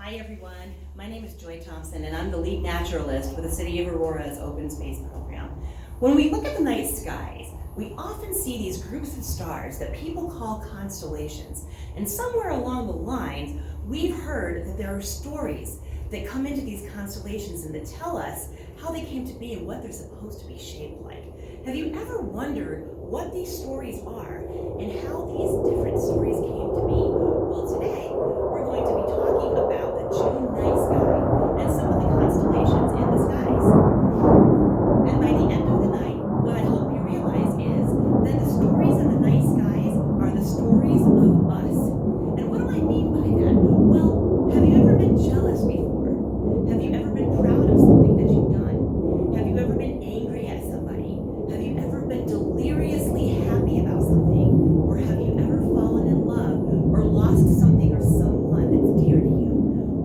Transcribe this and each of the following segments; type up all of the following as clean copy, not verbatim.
Hi everyone, my name is Joy Thompson and I'm the lead naturalist for the City of Aurora's Open Space Program. When we look at the night skies, we often see these groups of stars that people call constellations. And somewhere along the lines, we've heard that there are stories that come into these constellations and that tell us how they came to be and what they're supposed to be shaped like. Have you ever wondered what these stories are and how these different stories came to be? Well, today we're going to be talking about the June night sky and some of the constellations in the skies. And by the end of the night, what I hope you realize is that the stories in the night skies are the stories of us. And what do I mean by that? Well, have you ever been jealous before? Have you ever been proud of something that you've done? Have you ever been angry at somebody? Have you ever been deliriously happy about something? Or have you ever fallen in love or lost something or someone that's dear to you?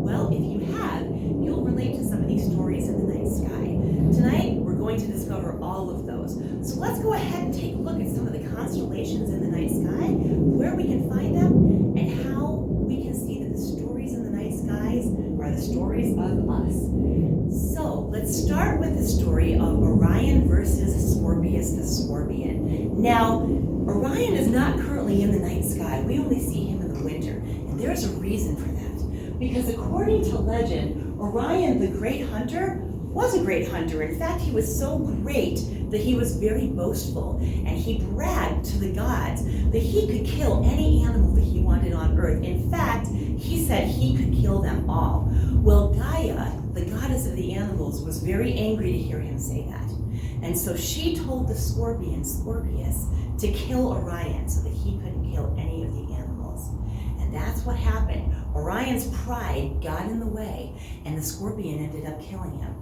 Well, if you have, you'll relate to some of these stories in the night sky. Tonight, we're going to discover all of those. So let's go ahead and take a look at some of the constellations in the night sky, where we can find them, and how we can see that the stories in the night skies are the stories of us. So let's start with the story of Orion versus Scorpius the Scorpion. Now, Orion is not currently in the night sky. We only see him in the winter, and there's a reason for that. Because according to legend, Orion the great hunter was a great hunter. In fact, he was so great that he was very boastful, and he bragged to the gods that he could kill any animal that he wanted on earth. In fact, he said he could kill them all. Well, Gaia, the goddess of the animals, was very angry to hear him say that. And so she told the scorpion, Scorpius, to kill Orion so that he couldn't kill any of the animals. And that's what happened. Orion's pride got in the way, and the scorpion ended up killing him.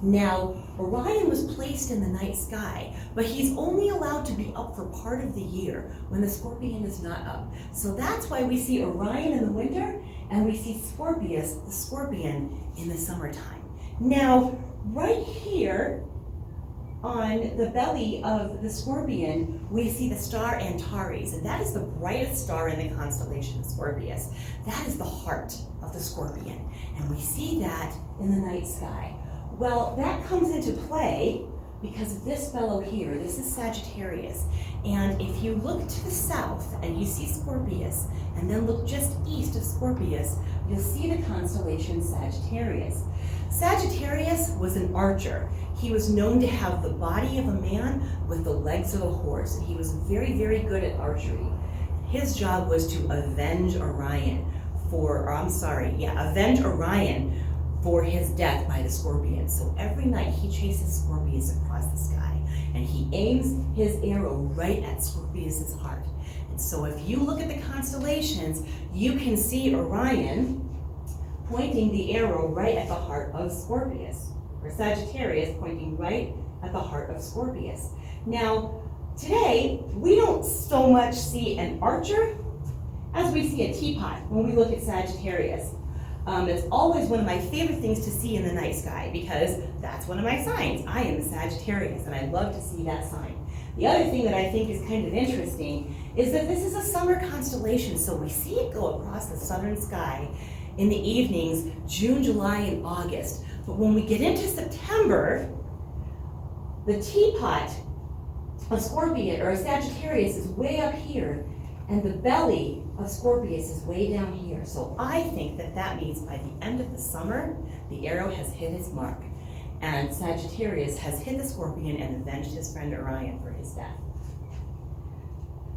Now, Orion was placed in the night sky, but he's only allowed to be up for part of the year when the scorpion is not up. So that's why we see Orion in the winter and we see Scorpius, the scorpion, in the summertime. Now, right here on the belly of the scorpion, we see the star Antares, and that is the brightest star in the constellation Scorpius. That is the heart of the scorpion, and we see that in the night sky. Well, that comes into play because of this fellow here. This is Sagittarius. And if you look to the south and you see Scorpius, and then look just east of Scorpius, you'll see the constellation Sagittarius. Sagittarius was an archer. He was known to have the body of a man with the legs of a horse. And he was very, very good at archery. His job was to avenge Orion for his death by the scorpion. So every night he chases Scorpius across the sky, and he aims his arrow right at Scorpius's heart. And so if you look at the constellations, you can see Orion pointing the arrow right at the heart of Scorpius, or Sagittarius pointing right at the heart of Scorpius. Now, today, we don't so much see an archer as we see a teapot when we look at Sagittarius. It's always one of my favorite things to see in the night sky because that's one of my signs. I am a Sagittarius, and I love to see that sign. The other thing that I think is kind of interesting is that this is a summer constellation, so we see it go across the southern sky in the evenings, June, July, and August. But when we get into September, the teapot of Scorpion, or Sagittarius, is way up here, and the belly of Scorpius is way down here. So I think that that means by the end of the summer, the arrow has hit its mark, and Sagittarius has hit the scorpion and avenged his friend Orion for his death.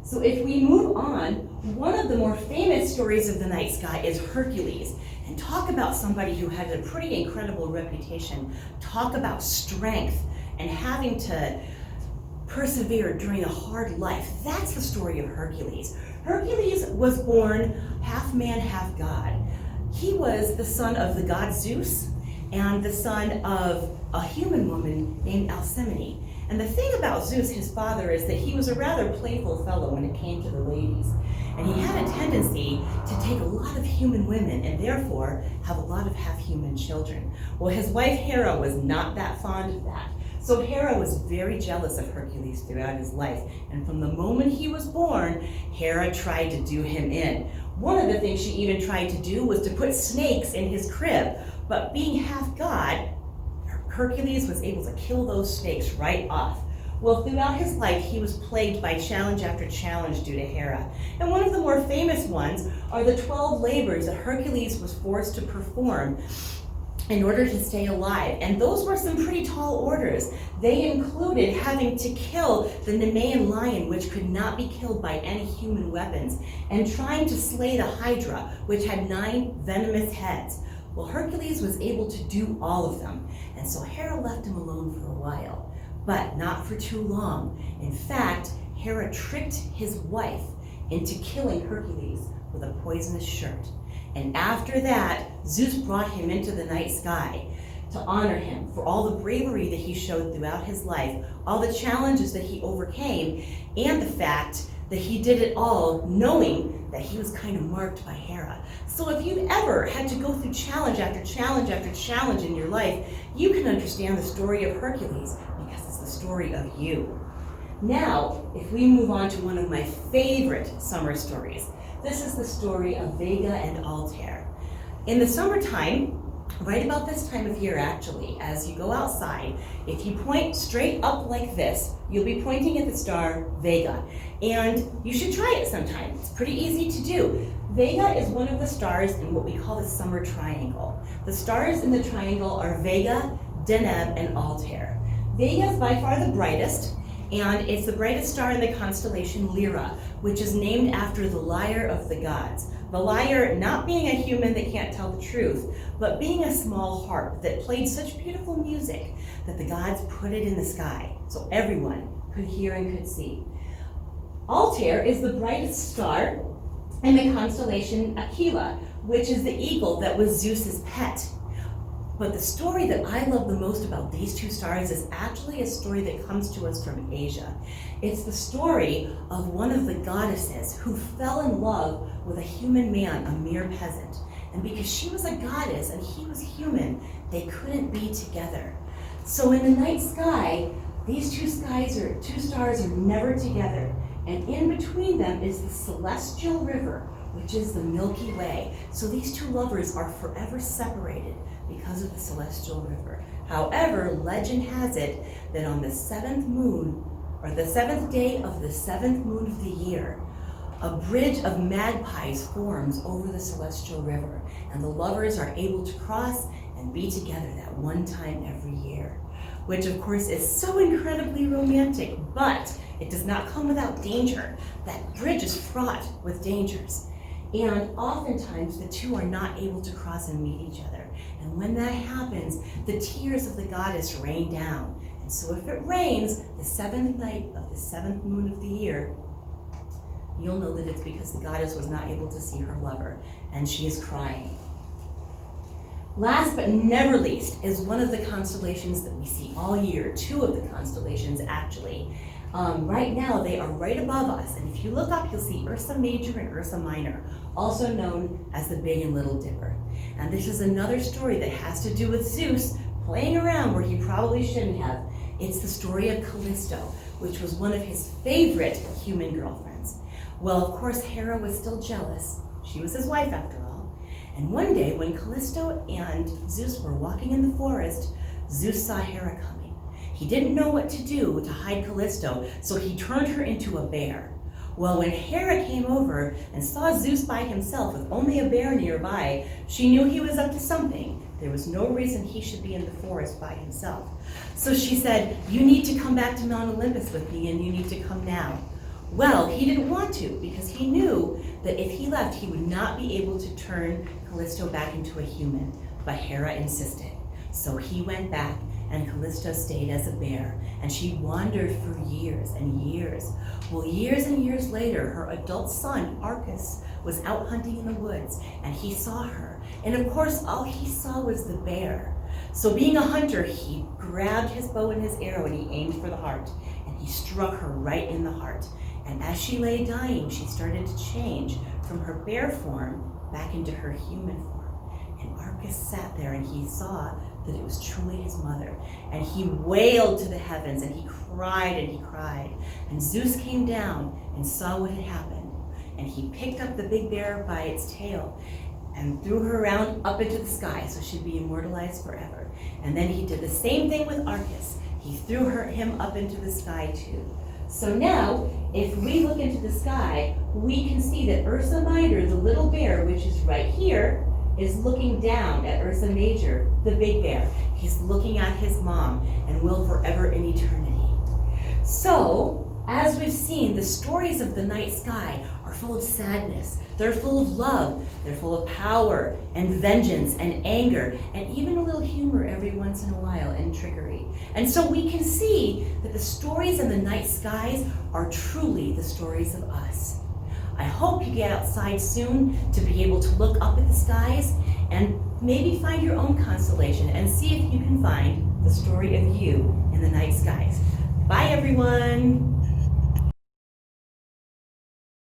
So if we move on, one of the more famous stories of the night sky is Hercules. And talk about somebody who had a pretty incredible reputation. Talk about strength and having to persevere during a hard life. That's the story of Hercules. Hercules was born half man, half god. He was the son of the god Zeus and the son of a human woman named Alcmene. And the thing about Zeus, his father, is that he was a rather playful fellow when it came to the ladies. And he had a tendency to take a lot of human women and therefore have a lot of half-human children. Well, his wife Hera was not that fond of that. So Hera was very jealous of Hercules throughout his life. And from the moment he was born, Hera tried to do him in. One of the things she even tried to do was to put snakes in his crib, but being half god, Hercules was able to kill those snakes right off. Well, throughout his life, he was plagued by challenge after challenge due to Hera. And one of the more famous ones are the 12 labors that Hercules was forced to perform in order to stay alive. And those were some pretty tall orders. They included having to kill the Nemean lion, which could not be killed by any human weapons, and trying to slay the Hydra, which had 9 venomous heads. Well, Hercules was able to do all of them, and so Hera left him alone for a while, but not for too long. In fact, Hera tricked his wife into killing Hercules with a poisonous shirt. And after that, Zeus brought him into the night sky to honor him for all the bravery that he showed throughout his life, all the challenges that he overcame, and the fact that he did it all knowing that he was kind of marked by Hera. So if you've ever had to go through challenge after challenge after challenge in your life, you can understand the story of Hercules because it's the story of you. Now, if we move on to one of my favorite summer stories, this is the story of Vega and Altair. In the summertime, right about this time of year actually, as you go outside, if you point straight up like this, you'll be pointing at the star Vega. And you should try it sometime. It's pretty easy to do. Vega is one of the stars in what we call the summer triangle. The stars in the triangle are Vega, Deneb, and Altair. Vega is by far the brightest, and it's the brightest star in the constellation Lyra, which is named after the lyre of the gods. The lyre not being a human that can't tell the truth, but being a small harp that played such beautiful music that the gods put it in the sky so everyone could hear and could see. Altair is the brightest star in the constellation Aquila, which is the eagle that was Zeus's pet. But the story that I love the most about these two stars is actually a story that comes to us from Asia. It's the story of one of the goddesses who fell in love with a human man, a mere peasant. And because she was a goddess and he was human, they couldn't be together. So in the night sky, these two stars are never together. And in between them is the celestial river, which is the Milky Way. So these two lovers are forever separated because of the celestial river. However, legend has it that on the 7th moon, or the 7th day of the 7th moon of the year, a bridge of magpies forms over the celestial river, and the lovers are able to cross and be together that one time every year, which of course is so incredibly romantic, but it does not come without danger. That bridge is fraught with dangers. And oftentimes the two are not able to cross and meet each other. And when that happens, the tears of the goddess rain down. And so if it rains the 7th night of the 7th moon of the year, you'll know that it's because the goddess was not able to see her lover, and she is crying. Last but never least is one of the constellations that we see all year, 2 of the constellations actually. Right now, they are right above us, and if you look up, you'll see Ursa Major and Ursa Minor, also known as the Big and Little Dipper. And this is another story that has to do with Zeus playing around where he probably shouldn't have. It's the story of Callisto, which was one of his favorite human girlfriends. Well, of course, Hera was still jealous. She was his wife, after all. And one day, when Callisto and Zeus were walking in the forest, Zeus saw Hera coming. He didn't know what to do to hide Callisto, so he turned her into a bear. Well, when Hera came over and saw Zeus by himself with only a bear nearby, she knew he was up to something. There was no reason he should be in the forest by himself. So she said, "You need to come back to Mount Olympus with me, and you need to come now." Well, he didn't want to, because he knew that if he left, he would not be able to turn Callisto back into a human, but Hera insisted. So he went back, and Callisto stayed as a bear, and she wandered for years and years. Well, years and years later, her adult son, Arcus, was out hunting in the woods, and he saw her. And of course, all he saw was the bear. So being a hunter, he grabbed his bow and his arrow, and he aimed for the heart, and he struck her right in the heart. And as she lay dying, she started to change from her bear form back into her human form. And Arcus sat there, and he saw that it was truly his mother. And he wailed to the heavens, and he cried and he cried. And Zeus came down and saw what had happened. and he picked up the big bear by its tail and threw her around up into the sky so she'd be immortalized forever. And then he did the same thing with Arcus. He threw him up into the sky too. So now, if we look into the sky, we can see that Ursa Minor, the little bear, which is right here, is looking down at Ursa Major, the big bear. He's looking at his mom and will forever in eternity. So, as we've seen, the stories of the night sky are full of sadness. They're full of love. They're full of power and vengeance and anger and even a little humor every once in a while and trickery. And so we can see that the stories in the night skies are truly the stories of us. I hope you get outside soon to be able to look up at the skies and maybe find your own constellation and see if you can find the story of you in the night skies. Bye, everyone.